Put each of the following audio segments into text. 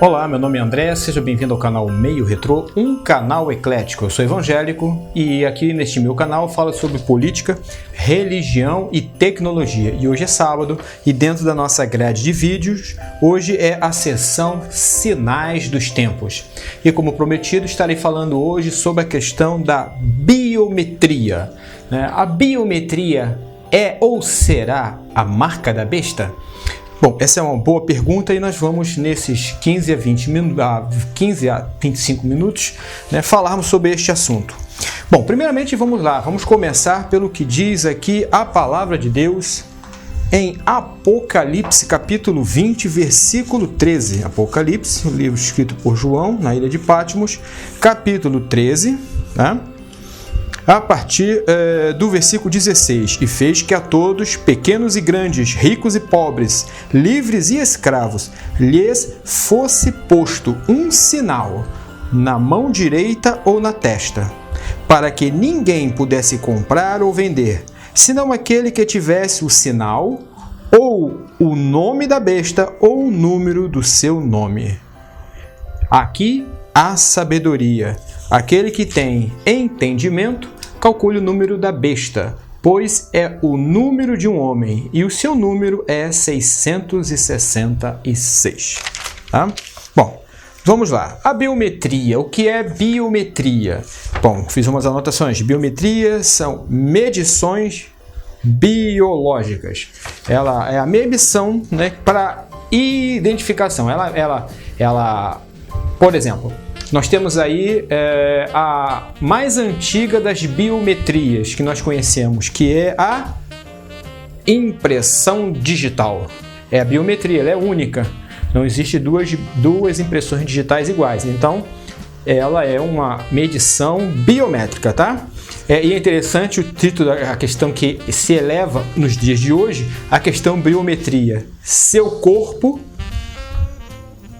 Olá, meu nome é André, seja bem-vindo ao canal Meio Retrô, um canal eclético. Eu sou evangélico e aqui neste meu canal falo sobre política, religião e tecnologia. E hoje é sábado e dentro da nossa grade de vídeos, hoje é a sessão Sinais dos Tempos. E como prometido, estarei falando hoje sobre a questão da biometria. A biometria é ou será a marca da besta? Bom, essa é uma boa pergunta e nós vamos nesses 15 a 25 minutos falarmos sobre este assunto. Bom, primeiramente vamos lá, vamos começar pelo que diz aqui a palavra de Deus em Apocalipse capítulo 20, versículo 13. Apocalipse, o livro escrito por João na ilha de Patmos, capítulo 13, a partir do versículo 16, e fez que a todos, pequenos e grandes, ricos e pobres, livres e escravos, lhes fosse posto um sinal na mão direita ou na testa, para que ninguém pudesse comprar ou vender, senão aquele que tivesse o sinal, ou o nome da besta, ou o número do seu nome. Aqui há sabedoria. Aquele que tem entendimento, calcule o número da besta, pois é o número de um homem, e o seu número é 666. Tá? Bom, vamos lá. A biometria. O que é biometria? Bom, fiz umas anotações. Biometria são medições biológicas. Ela é a medição para identificação. Ela, por exemplo, nós temos aí a mais antiga das biometrias que nós conhecemos, que é a impressão digital. É a biometria, ela é única. Não existe duas impressões digitais iguais. Então, ela é uma medição biométrica, tá? E é interessante o título da questão que se eleva nos dias de hoje, a questão biometria. Seu corpo,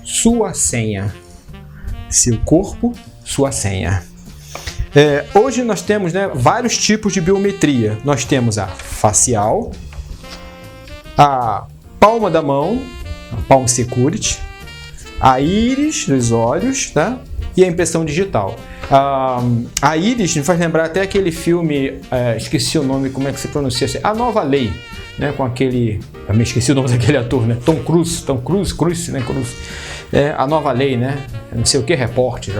sua senha. Seu corpo, sua senha. Hoje nós temos vários tipos de biometria. Nós temos a facial, a palma da mão, a palm security, a íris dos olhos, tá? E a impressão digital. A íris me faz lembrar até aquele filme, esqueci o nome, como é que se pronuncia? A Nova Lei, com aquele... Eu me esqueci o nome daquele ator, Tom Cruise, A Nova Lei, não sei o que, repórter,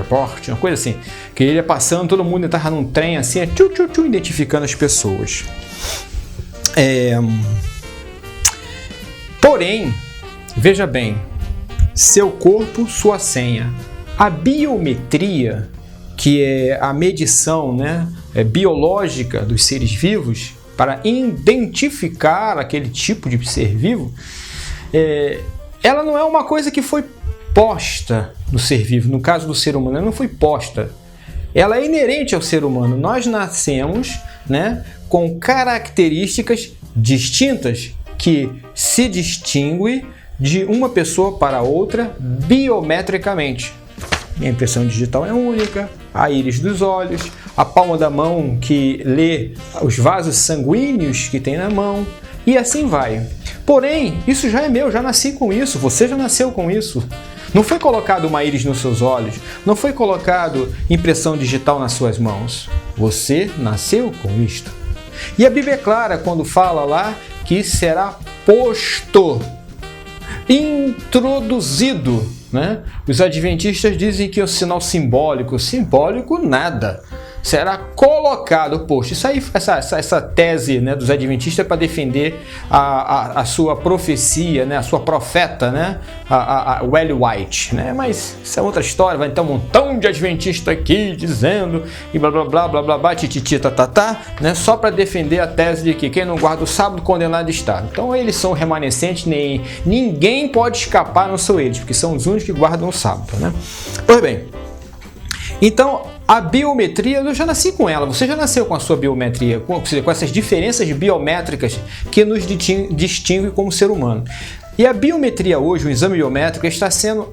uma coisa assim, que ele ia passando, todo mundo estava num trem assim, identificando as pessoas. Porém, veja bem, seu corpo, sua senha. A biometria, que é a medição biológica dos seres vivos, para identificar aquele tipo de ser vivo, ela não é uma coisa que foi posta no ser vivo. No caso do ser humano, ela não foi posta. Ela é inerente ao ser humano. Nós nascemos com características distintas que se distinguem de uma pessoa para outra biometricamente. A impressão digital é única, a íris dos olhos, a palma da mão que lê os vasos sanguíneos que tem na mão, e assim vai. Porém, isso já é meu, já nasci com isso, você já nasceu com isso. Não foi colocado uma íris nos seus olhos, não foi colocado impressão digital nas suas mãos. Você nasceu com isto. E a Bíblia é clara quando fala lá que será posto, introduzido. Os adventistas dizem que é um sinal simbólico. Simbólico nada. Será colocado, posto. Isso aí, essa tese dos adventistas é para defender a sua profecia, a sua profeta, a Ellen White. Mas isso é outra história. Vai ter um montão de adventistas aqui dizendo e blá blá blá blá blá blá tititi tatatá, só para defender a tese de que quem não guarda o sábado condenado está. Então eles são remanescentes, ninguém pode escapar, não são eles, porque são os únicos que guardam o sábado. Pois bem, então a biometria, eu já nasci com ela, você já nasceu com a sua biometria, com essas diferenças biométricas que nos distinguem como ser humano. E a biometria hoje, o exame biométrico, está sendo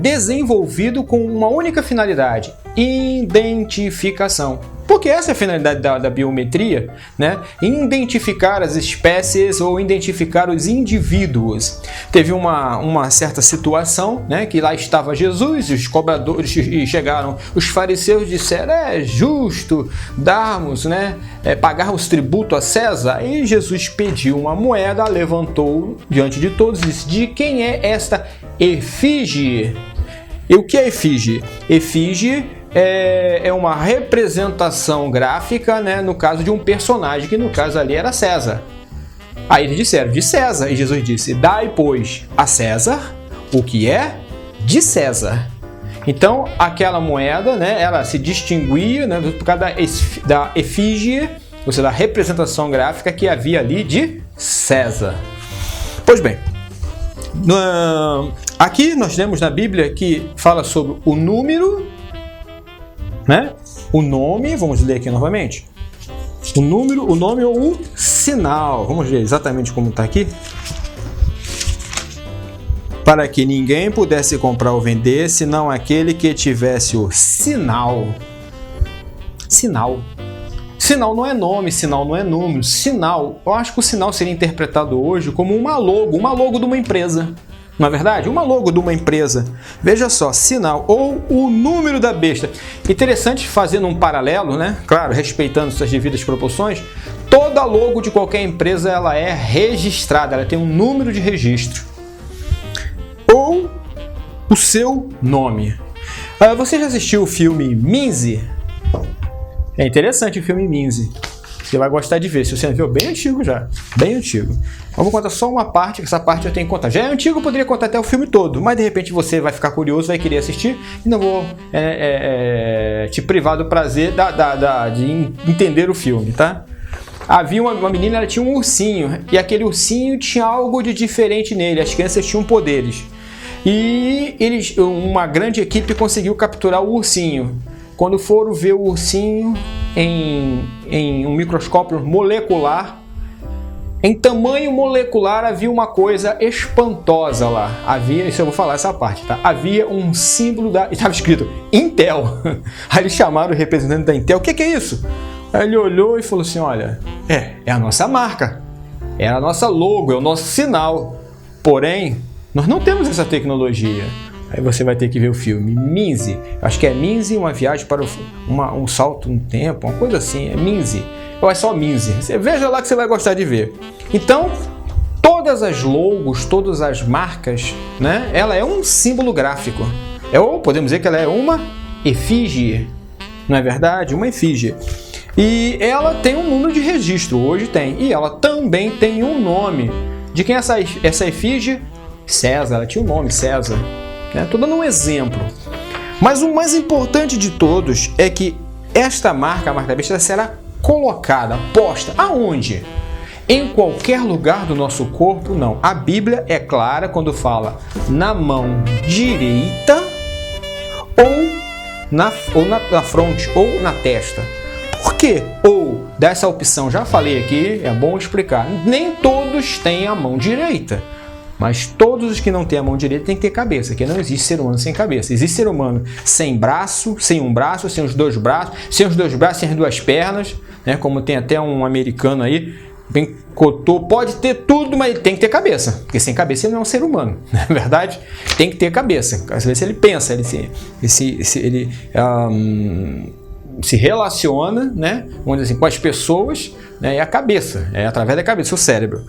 desenvolvido com uma única finalidade: identificação. Porque essa é a finalidade da biometria, né? Identificar as espécies ou identificar os indivíduos. Teve uma certa situação, né, que lá estava Jesus, os cobradores, e chegaram os fariseus, disseram: é justo darmos, né, pagarmos tributo a César. E Jesus pediu uma moeda, levantou diante de todos e disse: de quem é esta efígie? E o que é efígie? Efígie é uma representação gráfica, né, no caso de um personagem, que no caso ali era César. Aí eles disseram: de César. E Jesus disse: dai, pois, a César o que é de César. Então, aquela moeda, né, ela se distinguia, né, por causa da efígie, ou seja, da representação gráfica que havia ali de César. Pois bem, aqui nós temos na Bíblia que fala sobre o número, né? O nome, vamos ler aqui novamente. O número, o nome ou o sinal. Vamos ver exatamente como está aqui. Para que ninguém pudesse comprar ou vender, senão aquele que tivesse o sinal. Sinal. Sinal não é nome, sinal não é número. Sinal, eu acho que o sinal seria interpretado hoje como uma logo de uma empresa. Não é verdade? Uma logo de uma empresa. Veja só, sinal ou o número da besta. Interessante, fazendo um paralelo, né? Claro, respeitando suas devidas proporções. Toda logo de qualquer empresa ela é registrada, ela tem um número de registro. Ou o seu nome. Você já assistiu o filme Minzy? É interessante o filme Minzy. Você vai gostar de ver. Se você não viu, bem antigo já. Bem antigo. Eu vou contar só uma parte, que essa parte eu tenho que contar. Já é antigo, eu poderia contar até o filme todo, mas de repente você vai ficar curioso, vai querer assistir, e não vou te privar do prazer de entender o filme, tá? Havia uma menina, ela tinha um ursinho, e aquele ursinho tinha algo de diferente nele. As crianças tinham poderes. E uma grande equipe conseguiu capturar o ursinho. Quando foram ver o ursinho em um microscópio molecular, em tamanho molecular havia uma coisa espantosa lá. Havia, isso eu vou falar essa parte, tá? Havia um símbolo estava escrito Intel. Aí eles chamaram o representante da Intel. O que é isso? Aí ele olhou e falou assim: olha, é a nossa marca, é a nossa logo, é o nosso sinal. Porém, nós não temos essa tecnologia. Aí você vai ter que ver o filme Minzy. Acho que é Minzy, uma viagem para um salto no tempo, uma coisa assim. É Minzy. Ou é só Minzy. Você veja lá que você vai gostar de ver. Então, todas as logos, todas as marcas, né? Ela é um símbolo gráfico. Ou podemos dizer que ela é uma efígie. Não é verdade? Uma efígie. E ela tem um número de registro. Hoje tem. E ela também tem um nome. De quem é essa efígie? César. Ela tinha um nome, César. Estou dando um exemplo. Mas o mais importante de todos é que esta marca, a marca da besta, será colocada, posta. Aonde? Em qualquer lugar do nosso corpo? Não. A Bíblia é clara quando fala na mão direita ou na fronte ou na testa. Por quê? Ou dessa opção, já falei aqui, é bom explicar. Nem todos têm a mão direita. Mas todos os que não têm a mão direita têm que ter cabeça, porque não existe ser humano sem cabeça. Existe ser humano sem braço, sem um braço, sem os dois braços, sem as duas pernas, né? Como tem até um americano aí, bem cotou, pode ter tudo, mas ele tem que ter cabeça, porque sem cabeça ele não é um ser humano, não é verdade? Tem que ter cabeça. Às vezes ele pensa, ele se relaciona, né? Vamos dizer assim, com as pessoas, né? E a cabeça, é através da cabeça, o cérebro.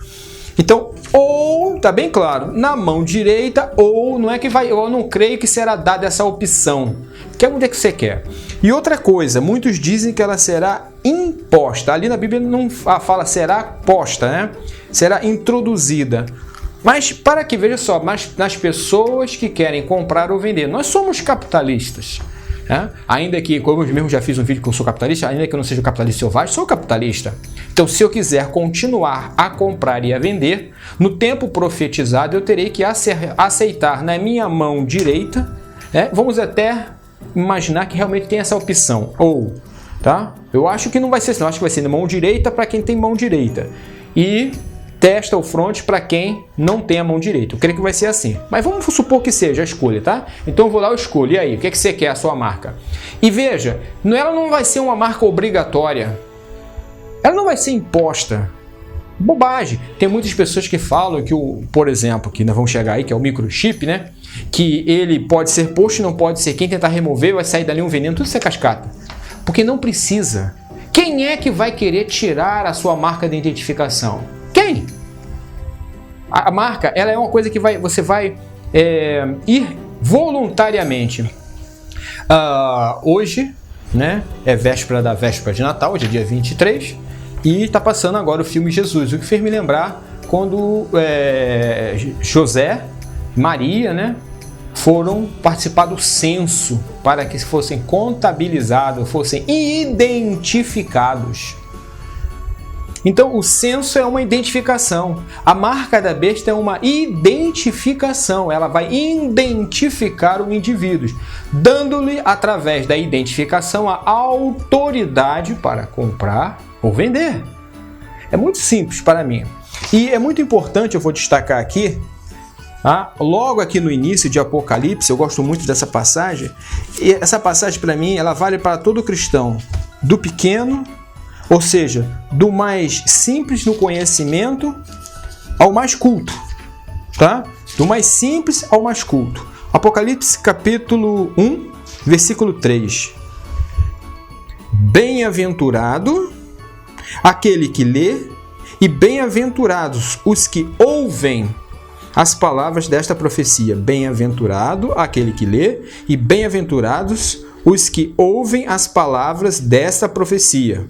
Então, ou, tá bem claro, na mão direita, ou não é que vai, eu não creio que será dada essa opção. Que onde é que você quer? E outra coisa, muitos dizem que ela será imposta. Ali na Bíblia não fala será posta, né? Será introduzida. Mas para que, veja só, mas nas pessoas que querem comprar ou vender, nós somos capitalistas. Ainda que, como eu mesmo já fiz um vídeo que eu sou capitalista, ainda que eu não seja capitalista selvagem, sou capitalista. Então, se eu quiser continuar a comprar e a vender, no tempo profetizado eu terei que aceitar na minha mão direita, vamos até imaginar que realmente tem essa opção, ou, tá? Eu acho que não vai ser assim, eu acho que vai ser na mão direita para quem tem mão direita. E testa ou fronte para quem não tem a mão direita. Eu creio que vai ser assim. Mas vamos supor que seja a escolha, tá? Então eu vou lá e escolho. E aí, o que você quer a sua marca? E veja, ela não vai ser uma marca obrigatória. Ela não vai ser imposta. Bobagem. Tem muitas pessoas que falam que, por exemplo, que nós vamos chegar aí, que é o microchip, né? Que ele pode ser posto e não pode ser. Quem tentar remover vai sair dali um veneno, tudo isso é cascata. Porque não precisa. Quem é que vai querer tirar a sua marca de identificação? Quem? A marca, ela é uma coisa que você vai ir voluntariamente. Hoje, né, é véspera de Natal, hoje é dia 23, e está passando agora o filme Jesus, o que fez me lembrar quando José, Maria, né, foram participar do censo para que fossem contabilizados, fossem identificados. Então, o censo é uma identificação. A marca da besta é uma identificação. Ela vai identificar o indivíduo, dando-lhe, através da identificação, a autoridade para comprar ou vender. É muito simples para mim. E é muito importante, eu vou destacar aqui, logo aqui no início de Apocalipse, eu gosto muito dessa passagem. E essa passagem, para mim, ela vale para todo cristão, do pequeno, ou seja, do mais simples no conhecimento ao mais culto, tá? Do mais simples ao mais culto. Apocalipse capítulo 1, versículo 3. Bem-aventurado aquele que lê, e bem-aventurados os que ouvem as palavras desta profecia. Bem-aventurado aquele que lê, e bem-aventurados os que ouvem as palavras desta profecia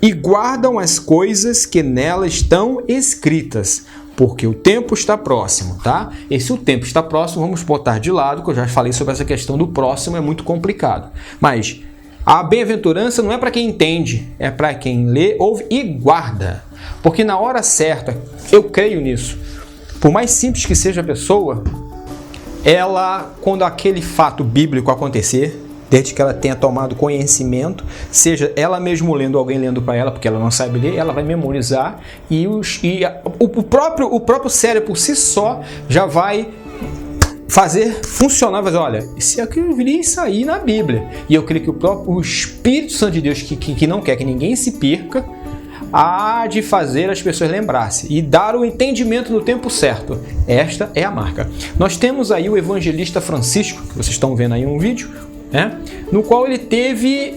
e guardam as coisas que nela estão escritas, porque o tempo está próximo, tá? Esse o tempo está próximo, vamos botar de lado, que eu já falei sobre essa questão do próximo, é muito complicado. Mas a bem-aventurança não é para quem entende, é para quem lê, ouve e guarda. Porque na hora certa, eu creio nisso, por mais simples que seja a pessoa, ela, quando aquele fato bíblico acontecer, desde que ela tenha tomado conhecimento, seja ela mesmo lendo, alguém lendo para ela, porque ela não sabe ler, ela vai memorizar e o próprio cérebro por si só já vai fazer funcionar, vai dizer, olha, isso aqui eu vi isso aí na Bíblia. E eu creio que o Espírito Santo de Deus, que não quer que ninguém se perca, há de fazer as pessoas lembrar-se e dar o entendimento no tempo certo. Esta é a marca. Nós temos aí o evangelista Francisco, que vocês estão vendo aí um vídeo, no qual ele teve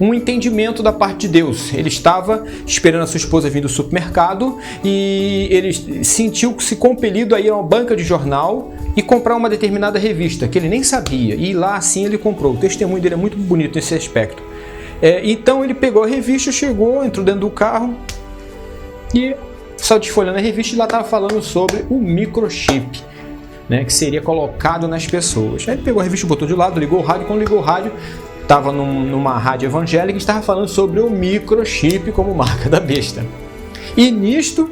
um entendimento da parte de Deus. Ele estava esperando a sua esposa vir do supermercado e ele sentiu-se compelido a ir a uma banca de jornal e comprar uma determinada revista, que ele nem sabia, e lá assim ele comprou. O testemunho dele é muito bonito nesse aspecto. Então ele pegou a revista, chegou, entrou dentro do carro e só desfolhando a revista, e lá estava falando sobre o microchip, né, que seria colocado nas pessoas. Aí ele pegou a revista, botou de lado, ligou o rádio. Quando ligou o rádio, estava numa rádio evangélica e estava falando sobre o microchip como marca da besta. E nisto,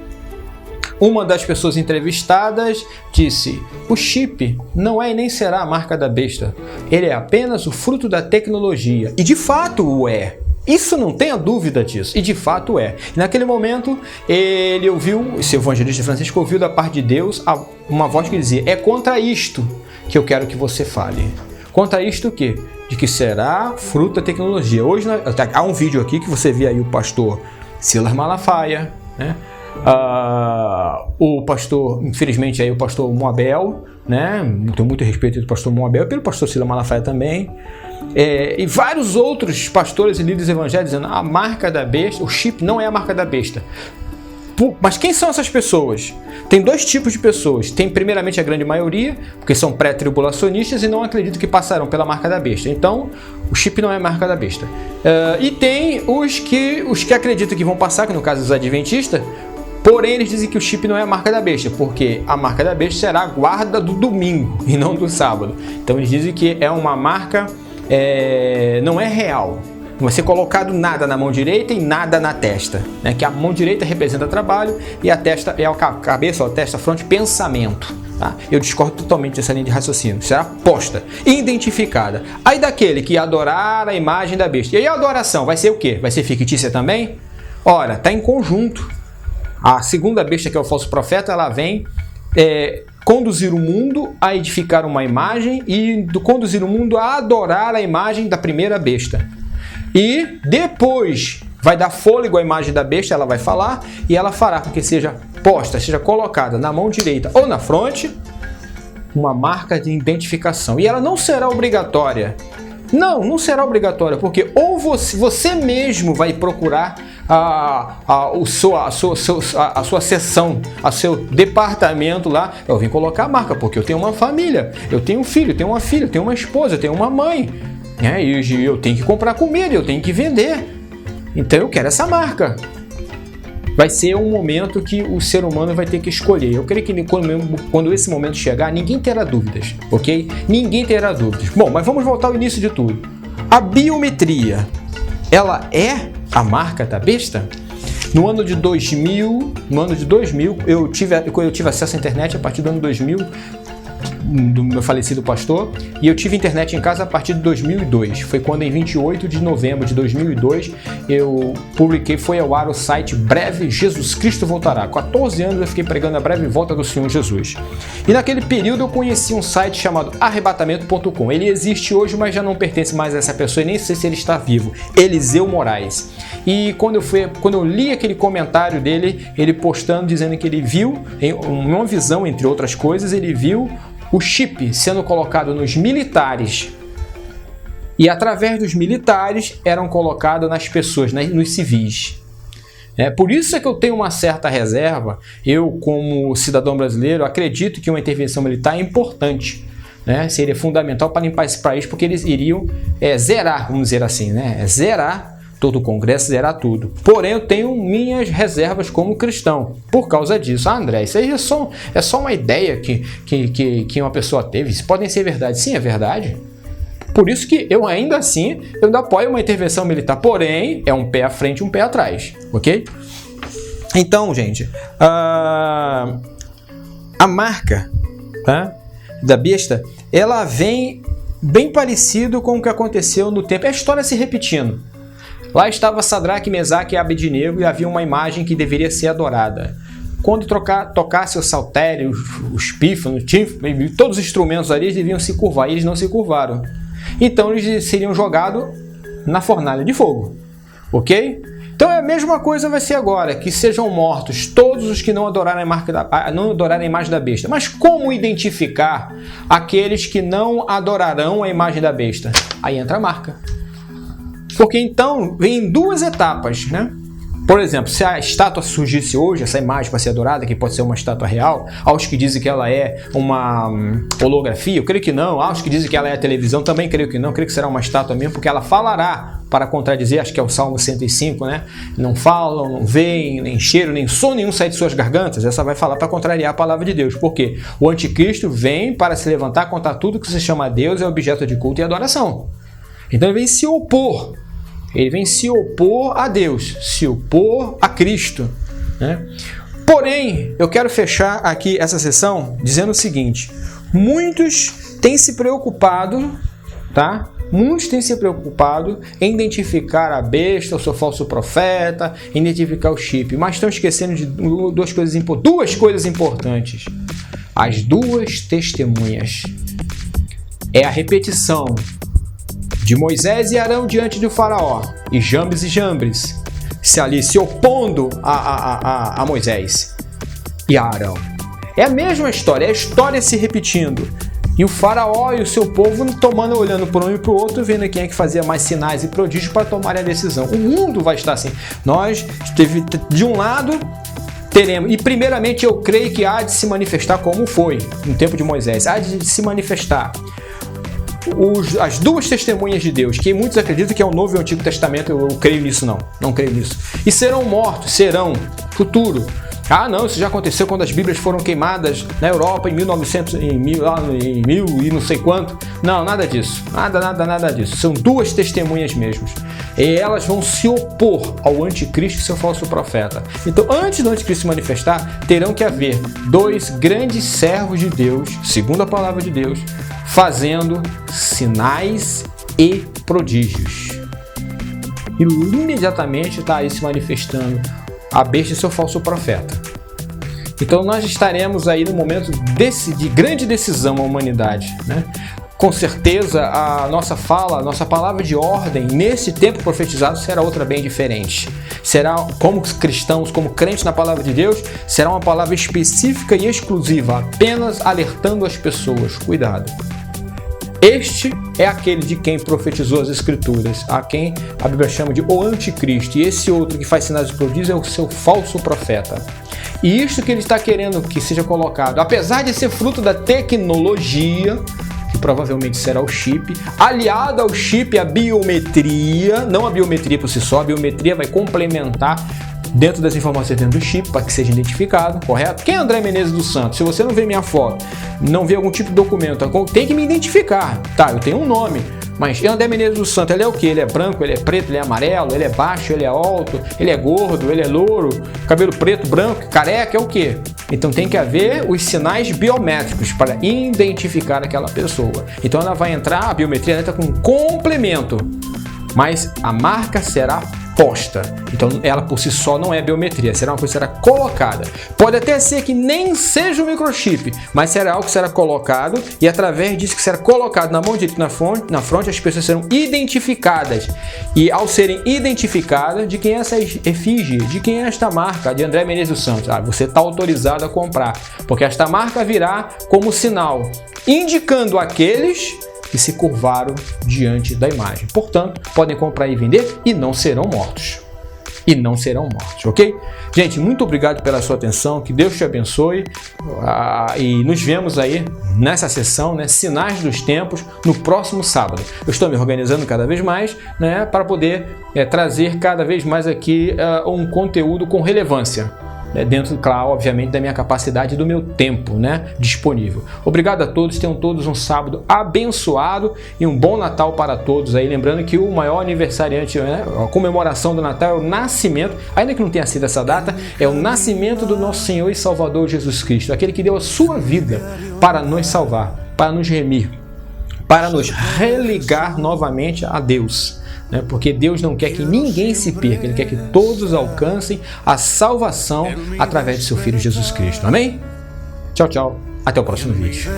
uma das pessoas entrevistadas disse: o chip não é e nem será a marca da besta. Ele é apenas o fruto da tecnologia. E de fato o é. Isso não tenha dúvida disso, e de fato é. E naquele momento, ele ouviu, esse evangelista Francisco ouviu da parte de Deus uma voz que dizia: é contra isto que eu quero que você fale. Contra isto o quê? De que será fruto da tecnologia. Hoje há um vídeo aqui que você vê aí o pastor Silas Malafaia, né? O pastor, infelizmente aí o pastor Moabel, né? Tenho muito respeito do pastor Moabel e pelo pastor Silas Malafaia também. E vários outros pastores e líderes evangélicos dizendo: a marca da besta, o chip não é a marca da besta. Mas quem são essas pessoas? Tem dois tipos de pessoas. Tem primeiramente a grande maioria, porque são pré-tribulacionistas e não acreditam que passarão pela marca da besta. Então, o chip não é a marca da besta. E tem os que acreditam que vão passar, que no caso os adventistas, porém eles dizem que o chip não é a marca da besta, porque a marca da besta será a guarda do domingo e não do sábado. Então eles dizem que é uma marca, não é real. Não vai ser colocado nada na mão direita e nada na testa, né? Que a mão direita representa trabalho e a testa é a cabeça, a testa, fronte, pensamento. Tá? Eu discordo totalmente dessa linha de raciocínio. Será posta, identificada. Aí daquele que adorar a imagem da besta. E aí a adoração vai ser o quê? Vai ser fictícia também? Ora, está em conjunto. A segunda besta, que é o falso profeta, ela vem conduzir o mundo a edificar uma imagem e conduzir o mundo a adorar a imagem da primeira besta. E depois vai dar fôlego à imagem da besta, ela vai falar, e ela fará com que seja posta, seja colocada na mão direita ou na fronte, uma marca de identificação. E ela não será obrigatória. Não será obrigatória, porque ou você mesmo vai procurar a sua seção, a seu departamento lá. Eu vim colocar a marca, porque eu tenho uma família, eu tenho um filho, eu tenho uma filha, eu tenho uma esposa, eu tenho uma mãe, e eu tenho que comprar comida, eu tenho que vender. Então eu quero essa marca. Vai ser um momento que o ser humano vai ter que escolher. Eu creio que quando esse momento chegar, ninguém terá dúvidas, ok? Ninguém terá dúvidas. Bom, mas vamos voltar ao início de tudo. A biometria, ela é a marca da besta? No ano de 2000, eu tive acesso à internet a partir do ano 2000, do meu falecido pastor, e eu tive internet em casa a partir de 2002. Foi quando, em 28 de novembro de 2002, eu publiquei, foi ao ar o site Breve Jesus Cristo Voltará. 14 anos eu fiquei pregando a breve volta do Senhor Jesus. E naquele período eu conheci um site chamado arrebatamento.com. Ele existe hoje, mas já não pertence mais a essa pessoa, e nem sei se ele está vivo. Eliseu Moraes. E quando eu li aquele comentário dele, ele postando, dizendo que ele viu, em uma visão, entre outras coisas, ele viu o chip sendo colocado nos militares, e através dos militares eram colocados nas pessoas, nos civis. Por isso é que eu tenho uma certa reserva. Eu, como cidadão brasileiro, acredito que uma intervenção militar é importante, seria fundamental para limpar esse país, porque eles iriam zerar, vamos dizer assim, zerar todo o Congresso, zerar tudo. Porém, eu tenho minhas reservas como cristão por causa disso. André, isso aí é só uma ideia que uma pessoa teve. Isso podem ser verdade. Sim, é verdade. Por isso que eu ainda apoio uma intervenção militar. Porém, é um pé à frente e um pé atrás. Ok? Então, gente, a marca, da besta, ela vem bem parecido com o que aconteceu no tempo. É a história se repetindo. Lá estava Sadraque, Mesaque e Abednego, e havia uma imagem que deveria ser adorada. Quando tocasse o saltério, os pífanos, todos os instrumentos ali, eles deviam se curvar, e eles não se curvaram. Então eles seriam jogados na fornalha de fogo. Ok? Então a mesma coisa vai ser agora, que sejam mortos todos os que não adorarem a imagem da besta. Mas como identificar aqueles que não adorarão a imagem da besta? Aí entra a marca. Porque então vem em duas etapas, Por exemplo, se a estátua surgisse hoje, essa imagem para ser adorada, que pode ser uma estátua real, aos que dizem que ela é uma holografia, eu creio que não. Aos que dizem que ela é a televisão, também creio que não. Creio que será uma estátua mesmo, porque ela falará para contradizer, acho que é o Salmo 105, Não falam, não veem, nem cheiro, nem som nenhum sai de suas gargantas. Essa vai falar para contrariar a palavra de Deus. Porque o anticristo vem para se levantar contra tudo que se chama Deus, é objeto de culto e adoração. Então ele vem se opor. Ele vem se opor a Deus, se opor a Cristo. Porém, eu quero fechar aqui essa sessão dizendo o seguinte: muitos têm se preocupado, Muitos têm se preocupado em identificar a besta, o seu falso profeta, em identificar o chip, mas estão esquecendo de duas coisas importantes. As duas testemunhas. É a repetição de Moisés e Arão diante do faraó, e Jambres se opondo a Moisés e a Arão. É a mesma história, é a história se repetindo. E o faraó e o seu povo olhando por um e para o outro, vendo quem é que fazia mais sinais e prodígios para tomar a decisão. O mundo vai estar assim. Nós, de um lado, teremos, e primeiramente eu creio que há de se manifestar como foi no tempo de Moisés, há de se manifestar as duas testemunhas de Deus, que muitos acreditam que é o Novo e o Antigo Testamento. Eu creio nisso, não creio nisso. E serão mortos, futuro. Não, isso já aconteceu quando as Bíblias foram queimadas na Europa em 1900, em mil e não sei quanto. Não, nada disso. Nada disso. São duas testemunhas mesmo. E elas vão se opor ao anticristo e seu falso profeta. Então, antes do anticristo se manifestar, terão que haver dois grandes servos de Deus, segundo a palavra de Deus, fazendo sinais e prodígios. E imediatamente está aí se manifestando a besta e seu falso profeta. Então nós estaremos aí no momento de grande decisão à humanidade, né? Com certeza a nossa fala, a nossa palavra de ordem nesse tempo profetizado será outra bem diferente. Será, como cristãos, como crentes na palavra de Deus, será uma palavra específica e exclusiva, apenas alertando as pessoas. Cuidado. Este é aquele de quem profetizou as Escrituras, a quem a Bíblia chama de o anticristo. E esse outro que faz sinais de prodígio é o seu falso profeta. E isto que ele está querendo que seja colocado, apesar de ser fruto da tecnologia, que provavelmente será o chip, aliado ao chip a biometria, não a biometria por si só, a biometria vai complementar dentro das informações dentro do chip para que seja identificado, correto? Quem é André Menezes dos Santos? Se você não vê minha foto, não vê algum tipo de documento, tem que me identificar, tá? Eu tenho um nome, mas André Menezes dos Santos, ele é o quê? Ele é branco, ele é preto, ele é amarelo, ele é baixo, ele é alto, ele é gordo, ele é louro, cabelo preto, branco, careca, é o quê? Então tem que haver os sinais biométricos para identificar aquela pessoa. Então ela vai entrar, a biometria entra com um complemento, mas a marca será posta. Então ela por si só não é biometria, será uma coisa que será colocada. Pode até ser que nem seja um microchip, mas será algo que será colocado e através disso que será colocado na mão direita na fronte, as pessoas serão identificadas. E ao serem identificadas, de quem é essa efígie, de quem é esta marca, de André Menezes dos Santos, você está autorizado a comprar, porque esta marca virá como sinal, indicando aqueles que se curvaram diante da imagem. Portanto, podem comprar e vender e não serão mortos. E não serão mortos, ok? Gente, muito obrigado pela sua atenção, que Deus te abençoe e nos vemos aí nessa sessão, né, Sinais dos Tempos, no próximo sábado. Eu estou me organizando cada vez mais, né, para poder trazer cada vez mais aqui um conteúdo com relevância. Dentro, claro, obviamente, da minha capacidade e do meu tempo, né, disponível. Obrigado a todos, tenham todos um sábado abençoado e um bom Natal para todos aí, lembrando que o maior aniversariante, né, a comemoração do Natal é o nascimento, ainda que não tenha sido essa data, é o nascimento do nosso Senhor e Salvador Jesus Cristo, aquele que deu a sua vida para nos salvar, para nos remir, para nos religar novamente a Deus. Porque Deus não quer que ninguém se perca, Ele quer que todos alcancem a salvação através de seu Filho Jesus Cristo. Amém? Tchau, tchau. Até o próximo vídeo.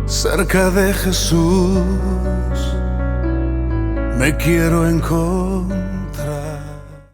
Cerca de Jesús me quiero encontrar.